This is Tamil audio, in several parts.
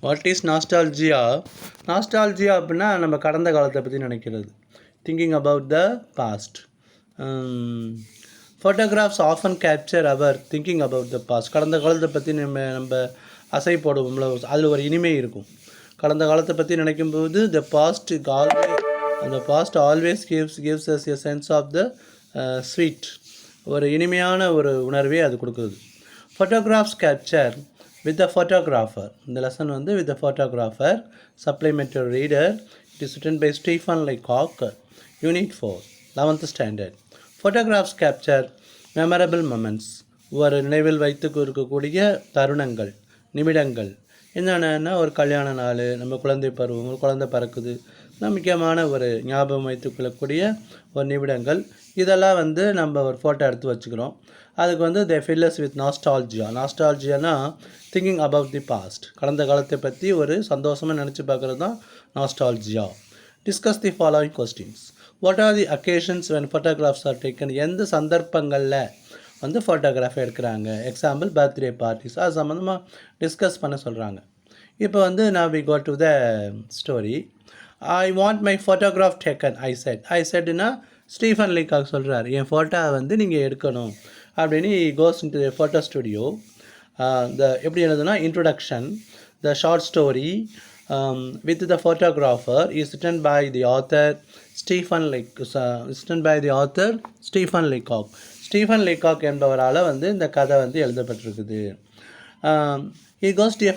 What is nostalgia? நாஸ்டால்ஜியா அப்படின்னா நம்ம கடந்த காலத்தை பற்றி நினைக்கிறது. Thinking about the past. Photographs often capture our thinking about the past. கடந்த காலத்தை பற்றி நம்ம அசை போடுவோம்ல, அதில் ஒரு இனிமை இருக்கும். கடந்த காலத்தை பற்றி நினைக்கும்போது the past always gives us a sense of the sweet. ஒரு இனிமையான ஒரு உணர்வே அது கொடுக்குது. Photographs capture with the photographer. இந்த லெசன் வந்து with the photographer. Supplementary reader. It is written by Stephen Leacock. Unit 4, 11th standard. Photographs capture memorable moments. ஒரு நினைவில் வைத்து இருக்கக்கூடிய தருணங்கள், நிமிடங்கள். என்னென்னா ஒரு கல்யாண நாள், நம்ம குழந்தை பருவம், ஒரு குழந்தை பிறக்குது, முக்கியமான ஒரு ஞாபகம் வைத்துக்கொள்ளக்கூடிய ஒரு நிமிடங்கள். இதெல்லாம் வந்து நம்ம ஒரு ஃபோட்டோ எடுத்து வச்சுக்கிறோம். அதுக்கு வந்து they fill us with nostalgia. நாஸ்டால்ஜியானா திங்கிங் அபவுட் தி பாஸ்ட். கடந்த காலத்தை பற்றி ஒரு சந்தோஷமாக நினச்சி பார்க்குறது தான் nostalgia. Discuss the following questions. What are the occasions when photographs are taken? எந்த சந்தர்ப்பங்களில் வந்து ஃபோட்டோகிராஃபி எடுக்கிறாங்க? Example birthday parties. அது சம்மந்தமாக டிஸ்கஸ் பண்ண சொல்கிறாங்க. இப்போ வந்து now we go to the story. I want my photograph taken, I saidனா ஸ்டீஃபன் லீகாக் சொல்கிறார், என் ஃபோட்டோ வந்து நீங்கள் எடுக்கணும் அப்படின்னு. goes into the photo studio. எப்படி எழுதுனா introduction. the short story with the photographer is written by the author Stephen Leacock. Stephen Leacock என்பவரால் வந்து இந்த கதை வந்து எழுதப்பட்டிருக்குது. he goes to a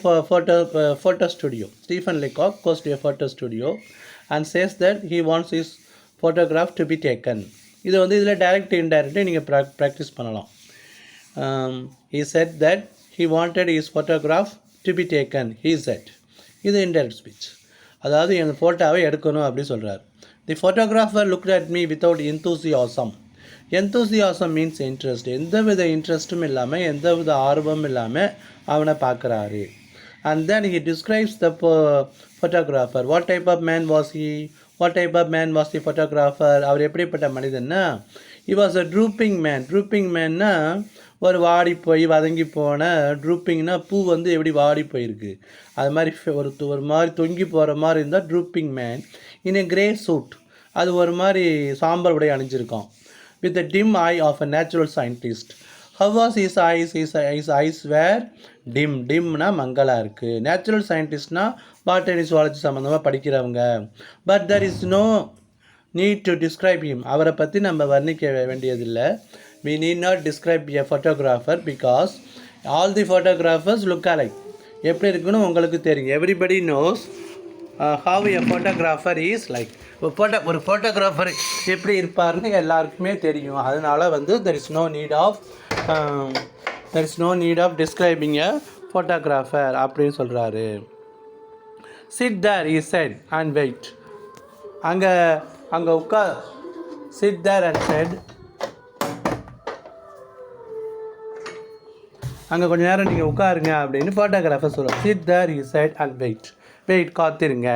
photo studio. Stephen Leacock goes to a photo studio and says that he wants his photograph to be taken. இது வந்து இதில் டைரக்ட் இன்டைரக்ட் நீங்கள் ப்ராக்டிஸ் பண்ணலாம். he said that he wanted his photograph to be taken. he said. இது இன்டைரக்ட் ஸ்பீச். அதாவது என் ஃபோட்டோவை எடுக்கணும் அப்படின்னு சொல்கிறார். the photographer looked at me without enthusiasm. enthusiasm means interest. எந்தவித இன்ட்ரெஸ்ட்டும் இல்லாமல், எந்தவித ஆர்வமும் இல்லாமல் அவனை பார்க்குறாரு. and then he describes the photographer. what type of man was he? what type of man was the photographer? அவர் எப்படிப்பட்ட மனிதன்னா, he was a drooping man. drooping manனா ஒரு வாடி போய் வதங்கி போன, ட்ரூப்பிங்னா பூ வந்து எப்படி வாடி போயிருக்கு அது மாதிரி ஒரு மாதிரி தொங்கி போகிற மாதிரி இருந்தால் ட்ரூப்பிங் மேன். இன் எ கிரே சூட், அது ஒரு மாதிரி சாம்பல் உடை அணிஞ்சிருக்கோம். with the dim eye of a natural scientist. how was his eyes? his eyes were dim. dimனா மங்கலாக இருக்குது. நேச்சுரல் சயின்டிஸ்ட்னா பாட்டனி சுவாலஜி சம்மந்தமாக படிக்கிறவங்க. But there is no need to describe him. அவரை பற்றி நம்ம வர்ணிக்க வேண்டியதில்லை. we need not describe a photographer because all the photographers look alike. எப்படி இருக்குன்னு உங்களுக்கு தெரியும். everybody knows how a photographer is like. ஒரு ஃபோட்டோகிராஃபர் எப்படி இருப்பார்னு எல்லாருக்குமே தெரியும். அதனால் வந்து there is no need of describing a photographer அப்படின்னு சொல்கிறாரு. sit there, he said, and wait. அங்கே உட்கார். sit there and said. அங்கே கொஞ்சம் நேரம் நீங்கள் உட்காருங்க அப்படின்னு ஃபோட்டோகிராஃபர் சொல்லுவார். sit there, he said, and wait. காத்திருங்க.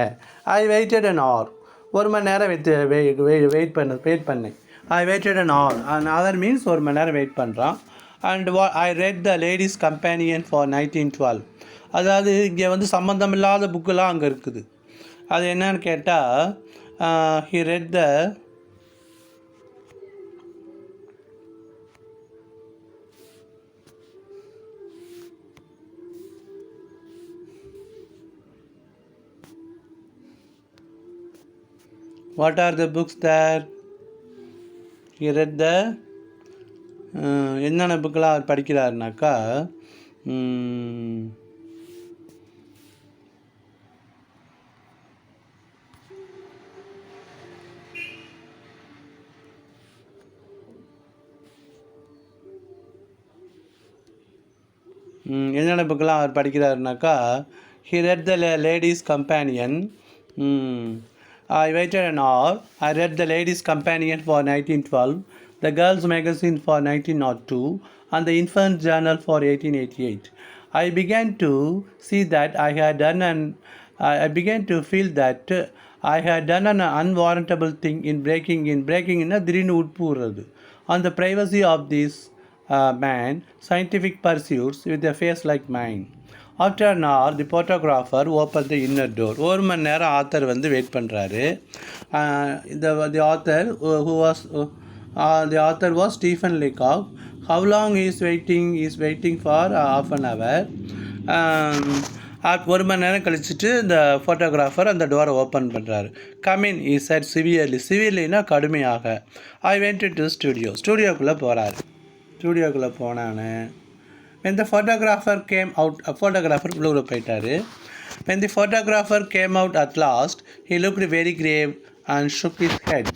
I waited an hour. ஒரு மணி நேரம் வெயிட் பண்ணேன். I waited an hour. an hour means ஒரு மணி நேரம் வெயிட் பண்ணுறான். and I read the ladies companion for 1912. அதாவது இங்கே வந்து சம்மந்தம் இல்லாத புக்கெலாம் அங்கே இருக்குது. அது என்னன்னு கேட்டால் he read the what are the books there? he read the என்னென்ன புக்கெலாம் அவர் படிக்கிறாருனாக்கா, என்னென்ன புக்கெலாம் அவர் படிக்கிறாருனாக்கா he read the ladies companion. I waited an hour. I read the ladies companion for 1912, the girls magazine for 1902, and the infant journal for 1888. I began to see that I began to feel that I had done an unwarrantable thing in breaking in a திடீர்னு உட்பூறது on the privacy of this man scientific pursuits with a face like mine. After an hour, the photographer opened the inner door. ஒரு மணி நேரம் ஆத்தர் வந்து வெயிட் பண்ணுறாரு. The author the author was Stephen Leacock. How long he is waiting? He is waiting for half an hour. ஒரு மணி நேரம் கழிச்சிட்டு இந்த ஃபோட்டோகிராஃபர் அந்த டோரை ஓப்பன் பண்ணுறாரு. Come in he said severely. சிவியர்லினா கடுமையாக. I went to studio. ஸ்டூடியோக்குள்ளே போகிறாரு. ஸ்டூடியோக்குள்ளே போனான்னு when the photographer came out, photographer உள்ளே போயிட்டாரு. When the photographer came out at last, he looked very grave and shook his head.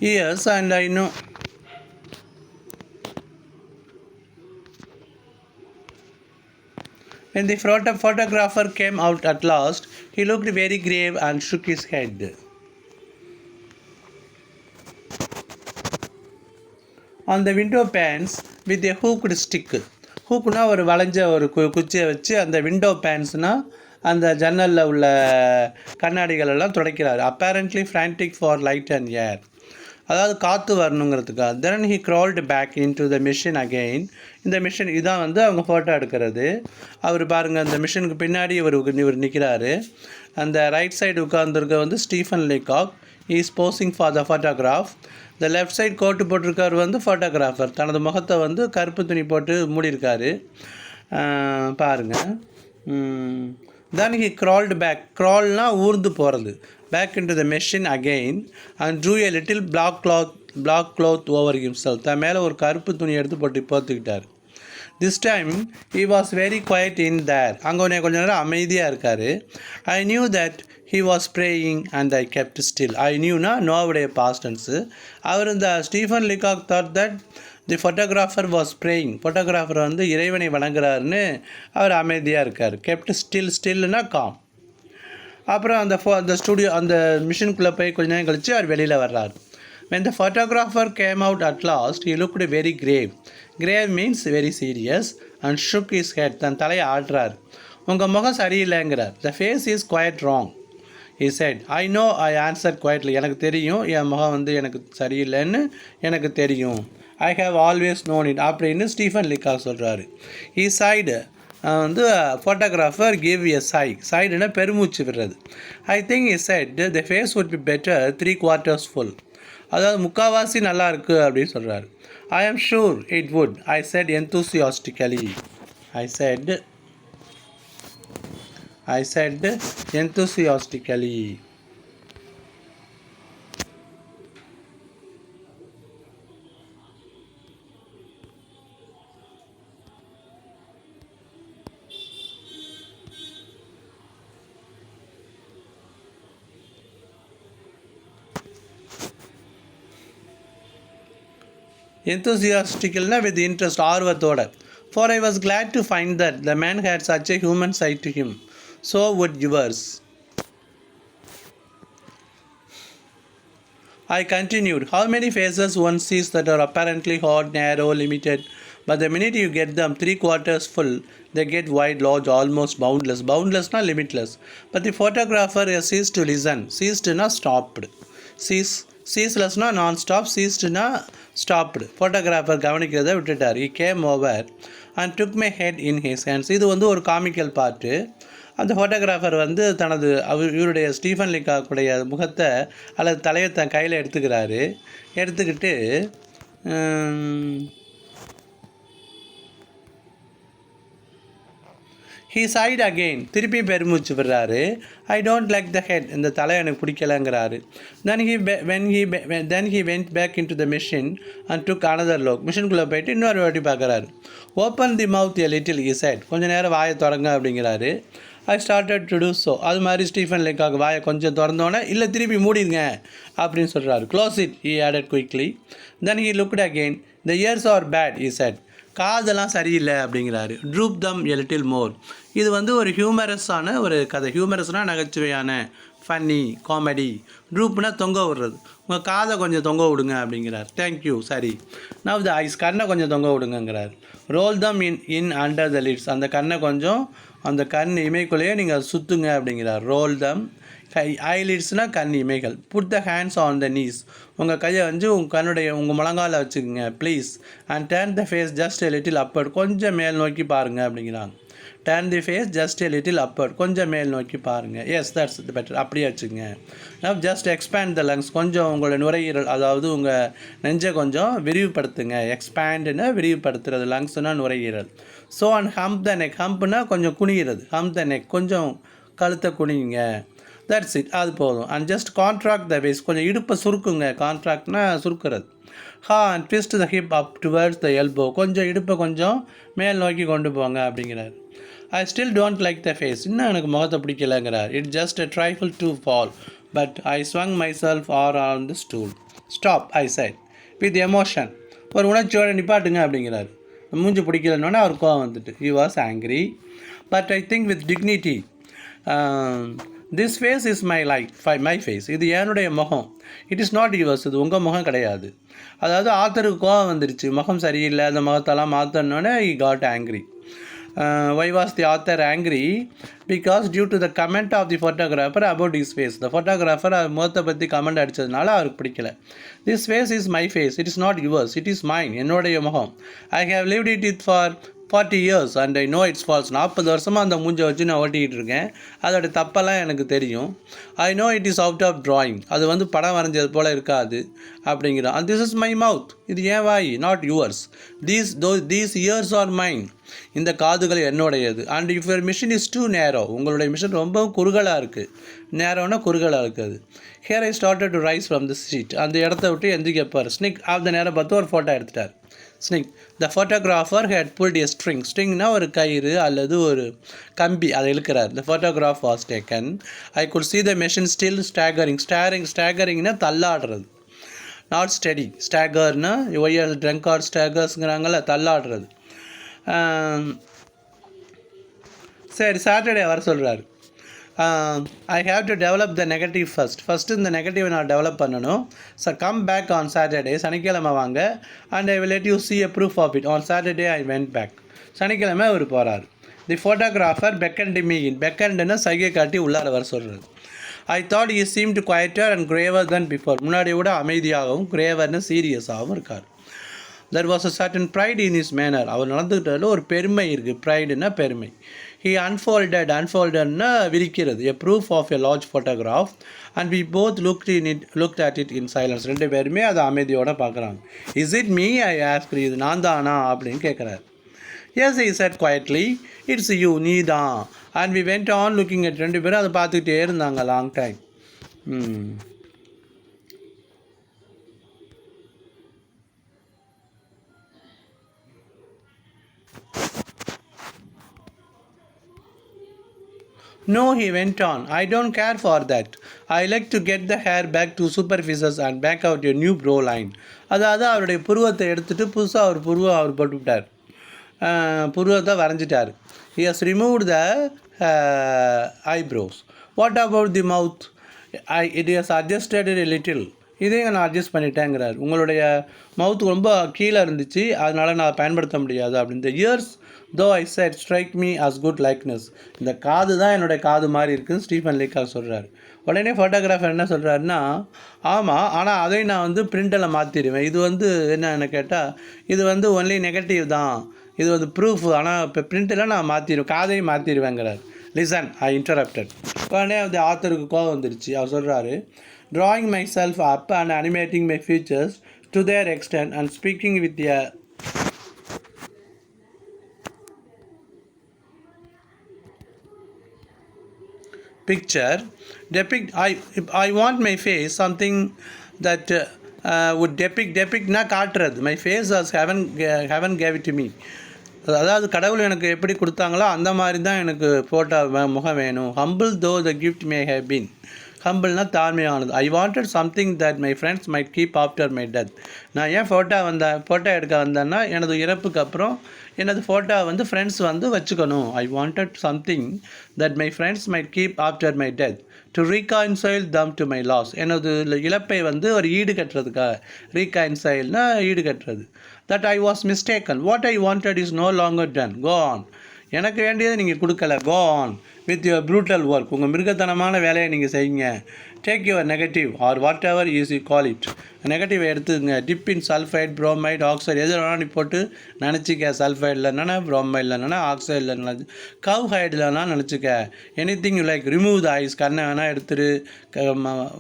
Yes, and I know. When the photographer came out at last, he looked very grave and shook his head. On the window panes with a hooked stick. ஹூக்குனா ஒரு வளைஞ்ச ஒரு குச்சியை வச்சு அந்த விண்டோ பேன்ஸ்னால் அந்த ஜன்னலில் உள்ள கண்ணாடிகள் எல்லாம் துடைக்கிறார். Apparently frantic for light and air, அதாவது காற்று வரணுங்கிறதுக்காக. Then he crawled back in to the machine again. இந்த மிஷின் இதான் வந்து அவங்க ஃபோட்டோ எடுக்கிறது. அவர் பாருங்கள், அந்த மிஷினுக்கு பின்னாடி இவர் நிற்கிறாரு. அந்த ரைட் சைடு உட்கார்ந்துருக்க வந்து Stephen Leacock. Is posing for the photograph. இந்த லெஃப்ட் சைடு கோட்டு போட்டிருக்கார் வந்து ஃபோட்டோகிராஃபர். தனது முகத்தை வந்து கருப்பு துணி போட்டு மூடியிருக்காரு பாருங்கள். Then he crawled back. க்ரால்னால் ஊர்ந்து போகிறது. Back in to the machine again and drew a little black cloth over himself. தன் மேலே ஒரு கருப்பு துணி எடுத்து போத்துக்கிட்டார். This time he was very quiet in there. அங்கே கொஞ்சம் நேரம் அமைதியாக இருக்கார். I knew that he was praying and I kept still. I knew நோவுடைய past tense. அவர் இந்த Stephen Leacock thought that the photographer was praying. Photographer வந்து இறைவனை வணங்குறாருன்னு அவர் அமைதியாக இருக்கார். kept stillனா calm. அப்புறம் அந்த ஸ்டூடியோ அந்த மிஷினுக்குள்ளே போய் கொஞ்ச நேரம் கழித்து அவர் வெளியில் வர்றார். when the photographer came out at last, he looked very grave. grave means very serious and shook his head. தன் தலையை ஆடுறார். உங்கள் முகம் சரியில்லைங்கிறார். the face is quite wrong. he said, I know, I answered quietly. எனக்கு தெரியும் என் முகம் வந்து எனக்கு சரியில்லைன்னு எனக்கு தெரியும். I have always known it. அப்படின்னு ஸ்டீஃபன் லீகாக் சொல்கிறாரு. he sighed. வந்து ஃபோட்டோகிராஃபர் give a sigh. sighdனா பெருமூச்சு விடுறது. I think he said the face would be better 3/4 full. அதாவது முக்கால்வாசி நல்லா இருக்குது அப்படின்னு சொல்கிறாரு. I am sure it would. I said enthusiastically. I said enthusiastically. Enthusiasticalனா with interest, ஆர்வத்தோட. For I was glad to find that the man had such a human side to him. So would yours. I continued. How many faces one sees that are apparently hard, narrow, limited, but the minute you get them 3/4 full, they get wide, large, almost boundless. Boundless not limitless. But the photographer has ceased to listen. Ceased not stopped. Ceaselessனா non-stop, ceasedனா stopped. ஃபோட்டோகிராஃபர் கவனிக்கிறத விட்டுட்டார். he came over and took my head in his hands. இது வந்து ஒரு காமிக்கல் பார்ட்டு. அந்த ஃபோட்டோகிராஃபர் வந்து தனது இவருடைய ஸ்டீஃபன் லீகாக்குடைய முகத்தை அல்லது தலையை தன் கையில் எடுத்துக்கிறாரு. எடுத்துக்கிட்டு he sighed again. திருப்பி பெருமூச்சு விடுறாரு. I don't like the head. இந்த தலை எனக்கு பிடிக்கலங்கிறாரு. Then he went back into the machine and took another look. மிஷினுக்குள்ளே போயிட்டு இன்னொரு வாட்டி பார்க்குறாரு. Open the mouth a little, he said. கொஞ்சம் நேரம் வாயை திறங்க அப்படிங்கிறாரு. I started to do so. அது மாதிரி ஸ்டீஃபன் லீகாக் வாயை கொஞ்சம் திறந்தோன்னே இல்லை திருப்பி மூடிடுங்க அப்படின்னு சொல்கிறாரு. Close it, he added quickly. Then he looked again. The ears are bad, he said. காதெல்லாம் சரியில்லை அப்படிங்கிறாரு. Troupe them a little more. இது வந்து ஒரு ஹியூமரஸான ஒரு கதை. ஹியூமரஸ்னால் நகைச்சுவையான, ஃபன்னி, காமெடி. ட்ரூப்னா தொங்க விடுறது. உங்கள் காதை கொஞ்சம் தொங்க விடுங்க அப்படிங்கிறார். தேங்க்யூ, சரி. நவ் த ஐஸ், கண்ணை கொஞ்சம் தொங்க விடுங்கிறார். Roll them in under the lids. அந்த கண்ணை கொஞ்சம் அந்த கண் இமைக்குள்ளேயே நீங்கள் சுற்றுங்க அப்படிங்கிறார். ரோல் தம் ஐலிட்ஸ்னால் கண் இமைகள். Put the hands on the knees, உங்கள் கையை வந்து உங்கள் முழங்கால வச்சுக்கோங்க please. And turn the face just a little upward, கொஞ்சம் மேல் நோக்கி பாருங்கள் அப்படிங்கிறாங்க. Turn the face just a little upward, கொஞ்சம் மேல் நோக்கி பாருங்கள். எஸ் தட்ஸ் பெட்டர், அப்படியே வச்சுக்கோங்க. நான் ஜஸ்ட் எக்ஸ்பேண்ட் த லங்ஸ், கொஞ்சம் உங்களோட நுரையீரல் அதாவது உங்கள் நெஞ்சை கொஞ்சம் விரிவுபடுத்துங்க. எக்ஸ்பேண்டுன்னா விரிவுபடுத்துறது, லங்ஸ்னால் நுரையீரல். So and hump the neck, ஹம்ப்னா கொஞ்சம் குனிகிறது, ஹம்ப் த நெக் கொஞ்சம் கழுத்தை குனிங்க. தட்ஸ் இட், அது போதும். And just contract the waste, கொஞ்சம் இடுப்பை சுருக்குங்க. கான்ட்ராக்ட்னா சுருக்கிறது. And twist the hip up towards the elbow, கொஞ்சம் இடுப்பை கொஞ்சம் மேல் நோக்கி கொண்டு போங்க அப்படிங்கிறார். I still don't like the face, இன்னும் எனக்கு முகத்தை பிடிக்கலங்கிறார். It just a trifle to fall but I Shuang my self R on the stool. Stop I said with emotion, ஒரு உணர்ச்சியோடு நிப்பாட்டுங்க அப்படிங்கிறார். மூஞ்சி பிடிக்கலன்னொன்னே அவர் கோவம் வந்துட்டு. He was angry but I think with dignity, this face is my my face, இது என்னுடைய முகம். இட் இஸ் நாட் யுவர்ஸ், இது உங்கள் முகம் கிடையாது. அதாவது ஆத்தருக்கு கோவம் வந்துருச்சு, முகம் சரியில்லை, அந்த முகத்தெல்லாம் மாற்றணுன்னே he got angry. Why was the author angry? Because due to the comment of the photographer about his face. The photographer முகத்தை பற்றி கமெண்ட் அடித்ததுனால அவருக்கு பிடிக்கல. This face is my face, it is not yours, it is mine, என்னுடைய முகம். I have lived it for 40 years and I know it's false. 40 வருஷமாக அந்த மூஞ்சை வச்சு நான் ஓட்டிக்கிட்டு இருக்கேன், அதோட தப்பெல்லாம் எனக்கு தெரியும். I know it is out of drawing, அது வந்து படம் வரைஞ்சது போல் இருக்காது அப்படிங்கிறான். And this is my mouth, இது ஏன் வாய், not yours. These ears are mine, இந்த காதுகள் என்னுடையது. And if your machine is too narrow, உங்களுடைய மிஷின் ரொம்ப குறுகலாக இருக்குது. நேரோன்னா குறுகலாக இருக்குது. Here I started to rise from the seat, அந்த இடத்த விட்டு எந்திரிக்கப்பார். ஸ்னிக் அந்த நேரம் பார்த்து ஒரு ஃபோட்டோ எடுத்துட்டார். Snick the photographer had pulled a string, ஸ்ட்ரிங்னா ஒரு கயிறு அல்லது ஒரு கம்பி, அதை இழுக்கிறார். The photograph was taken. I could see the machine still staggering. ஸ்டாகரிங்னா தள்ளாடுறது, நாட் ஸ்டடி. ஸ்டாகர்னா ஒய்எல் ட்ரங்க் ஆர் ஸ்டாகர்ஸுங்கிறாங்கல்ல, தள்ளாடுறது. சரி, சாட்டர்டே வர சொல்கிறார். I have to develop the negative first இந்த நெகட்டிவை நான் டெவலப் பண்ணணும். So come back on Saturday, சனிக்கிழமை வாங்க. And I will let you see a proof of it. On Saturday I went back. சனிக்கிழமை அவர் போகிறார். தி ஃபோட்டோகிராஃபர் பெக்கண்ட் மீ இன். பெக்கண்டுன்னா சைகை காட்டி உள்ளார வர சொல்கிறது. I thought he seemed quieter and graver than before. முன்னாடி விட அமைதியாகவும் கிரேவர்னு சீரியஸாகவும் இருக்கார். There was a certain pride in his manner. அவர் நடந்துக்கிட்டதில் ஒரு பெருமை இருக்குது. ப்ரைடுன்னா பெருமை. He unfoldedனா விரிக்கிறது, a proof of a large photograph and we both looked at it in silence. ரெண்டு பேருமே அதை அமைதியோடு பார்க்குறாங்க. Is it me? I asked. இது நான் தானா அப்படின்னு கேட்குறாரு. Yes, he said quietly, it's you, நீ தான். And we went on looking at, ரெண்டு பேரும் அதை பார்த்துக்கிட்டே இருந்தாங்க long time. No, he went on. I don't care for that. I like to get the hair back to superficies and back out a new brow line. அதாவது அவருடைய புருவத்தை எடுத்துகிட்டு புதுசாக ஒரு புருவம் அவர் போட்டுவிட்டார். புருவத்தை வரைஞ்சிட்டார். He has removed the eyebrows. What about the mouth? It has adjusted a little. இதையும் நான் அட்ஜஸ்ட் பண்ணிட்டேங்கிறார். உங்களுடைய மவுத் ரொம்ப கீழே இருந்துச்சு, அதனால் நான் பயன்படுத்த முடியாது அப்படின்னு. The ears though I said strike me as good likeness. இந்த காது தான் என்னுடைய காது மாதிரி இருக்குதுன்னு ஸ்டீஃபன் லீகாக் சொல்கிறார். உடனே ஃபோட்டோகிராஃபர் என்ன சொல்கிறாருன்னா, ஆமாம், ஆனால் அதையும் நான் வந்து பிரிண்டில் மாற்றிடுவேன். இது வந்து என்னன்னு கேட்டால், இது வந்து ஒன்லி நெகட்டிவ் தான், இது வந்து ப்ரூஃப், ஆனால் இப்போ பிரிண்டில் நான் மாற்றிடுவேன், காதையும் மாற்றிடுவேங்கிறார். லிசன், ஐ இன்டரப்டட். உடனே அந்த ஆத்தருக்கு கோவம் வந்துருச்சு. அவர் சொல்கிறாரு, drawing myself up and animating my features to their extent and speaking with a picture depict. I want my face something that would depict na காட்டுறது. my face as heaven gave it to me. அதாவது கடவுள் எனக்கு எப்படி கொடுத்தாங்களோ அந்த மாதிரி தான் எனக்கு ஃபோட்டோ முகம் வேணும். humble though the gift may have been. ஹம்பிள்னா தாழ்மையானது. I wanted something that my friends might keep after my death. நான் ஏன் ஃபோட்டோ எடுக்க வந்தேன்னா, எனது இறப்புக்கு அப்புறம் எனது ஃபோட்டோ வந்து ஃப்ரெண்ட்ஸ் வந்து வச்சுக்கணும். I wanted something that my friends might keep after my death to reconcile them to my loss. எனது இழப்பை வந்து ஒரு ஈடு கட்டுறதுக்காக. ரீகான்சைல்னா ஈடு கட்டுறது. That I was mistaken. What I wanted is no longer done. Go on. எனக்கு வேண்டியதை நீங்கள் கொடுக்கல. Go on with your brutal work. உங்கள் மிருகத்தனமான வேலையை நீங்கள் செய்யுங்க. Take your negative or whatever use you call it. Negative எடுத்துங்க. டிப் இன் சல்ஃபைட், ப்ரோமைட், ஆக்சைடு எது வேணாலும் நீ போட்டு நினச்சிக்க. சல்ஃபைடில் என்னென்னா, ப்ரோமைடில் என்னென்னா, ஆக்சைடில் என்னென்னா, கவ் ஹைடில்னா நினச்சிக்க. Anything you like. Remove the eyes. கண்ணை வேணால் எடுத்துரு.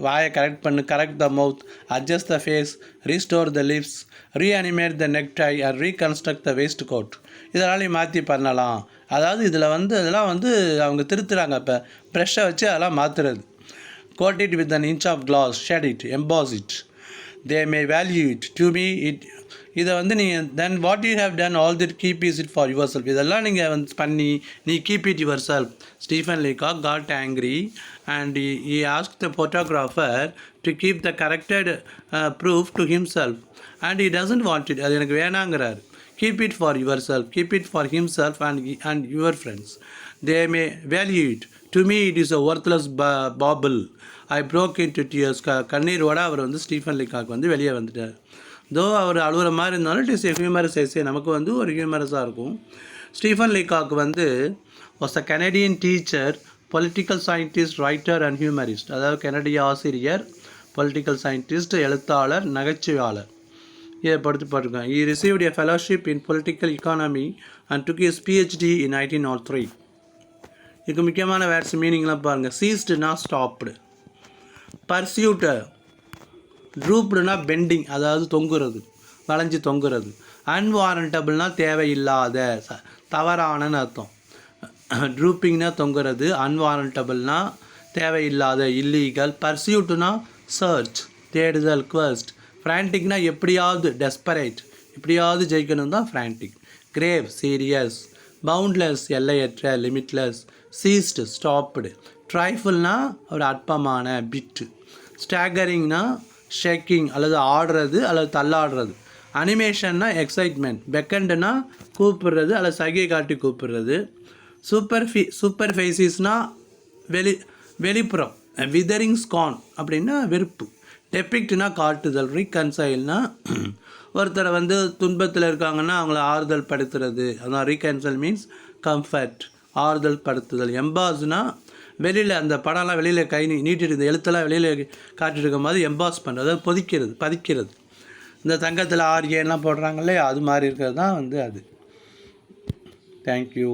வாயை கரெக்ட் பண்ணு. Correct the mouth. Adjust the face. Restore the lips. Reanimate the neck tie or reconstruct the waistcoat. இதனால் நீ மாற்றி பண்ணலாம். அதாவது இதில் வந்து இதெல்லாம் வந்து அவங்க திருத்துறாங்க. இப்போ ப்ரெஷ்ஷை வச்சு அதெல்லாம் மாற்றுறது. Coat it with an inch of glaze. Shade it. Emboss it. They may value it. To me it. இதை வந்து நீங்கள் then what you have done all this keep is it for yourself. இதெல்லாம் நீங்கள் வந்து பண்ணி நீ keep it yourself. Stephen Leacock got angry and he asked the photographer to keep the corrected proof to himself and he doesn't want it. அது எனக்கு வேணாங்கிறார். Keep it for yourself. Keep it for himself and your friends. They may value it. To me it is a worthless bauble. I broke into tears. கண்ணீரோட அவர் வந்து ஸ்டீஃபன் லீகாக் வந்து வெளியே வந்துட்டார். தோ அவர் அழுகிற மாதிரி இருந்தாலும் it is a humorous essay. நமக்கு வந்து ஒரு ஹியூமரஸாக இருக்கும். ஸ்டீஃபன் லீகாக் வந்து was a Canadian teacher, political scientist, writer and humorist. அதாவது கனடிய ஆசிரியர், பொலிட்டிக்கல் சயின்டிஸ்ட், எழுத்தாளர், நகைச்சுவையாளர். இதை போட்டிருக்கேன். He received a fellowship in political economy and took his PhD in 1903. இதுக்கு முக்கியமான வேர்ட்ஸ் மீனிங்லாம் பாருங்கள். சீஸ்டுனா ஸ்டாப்டு, பர்சியூட்டு, ட்ரூப்டுனா பெண்டிங், அதாவது தொங்குறது, வளைஞ்சி தொங்குறது, அன்வாரண்டபிள்னா தேவையில்லாத, தவறானன்னு அர்த்தம். ட்ரூப்பிங்னா தொங்குறது, அன்வாரண்டபிள்னா தேவையில்லாத, இல்லீகல். பர்சியூட்டுனா சர்ச், தேடுதல், குவஸ்ட். ஃப்ரான்டிக்னா எப்படியாவது, டெஸ்பரேட், எப்படியாவது ஜெயிக்கணும் தான் ஃப்ரான்டிக். Grave, serious. பவுண்ட்லெஸ், எல்லையற்ற, லிமிட்லெஸ். Ceased, stopped. ட்ரைஃபுல்னா ஒரு அற்பமான, பிட்டு. ஸ்டாகரிங்னா ஷேக்கிங், அல்லது ஆடுறது அல்லது தள்ளாடுறது. அனிமேஷன்னா எக்ஸைட்மெண்ட். பெக்கண்டுனா கூப்பிடுறது அல்லது சைகை காட்டி கூப்பிடுறது. சூப்பர்ஃபேசிஸ்னால் வெளிப்புறம். விதரிங் ஸ்கான் அப்படின்னா வெறுப்பு. டெபிக்ட்னா காட்டுதல். ரீகன்சைல்னா ஒருத்தரை வந்து துன்பத்தில் இருக்காங்கன்னா அவங்கள ஆறுதல் படுத்துறது. அதான் ரீகன்சைல் மீன்ஸ் கம்ஃபர்ட், ஆறுதல் படுத்துதல். எம்பாஸ்னா வெளியில் அந்த படம்லாம் வெளியில் கை நீட்டிட்டு இந்த எழுத்தெல்லாம் வெளியில் காட்டிட்டு இருக்கும் போது எம்பாஸ் பண்ணுறது, அதாவது பொதிக்கிறது, பதிக்கிறது. இந்த தங்கத்தில் ஆரியெல்லாம் போடுறாங்க இல்லையா, அது மாதிரி இருக்கிறது தான் வந்து அது. தேங்க்யூ.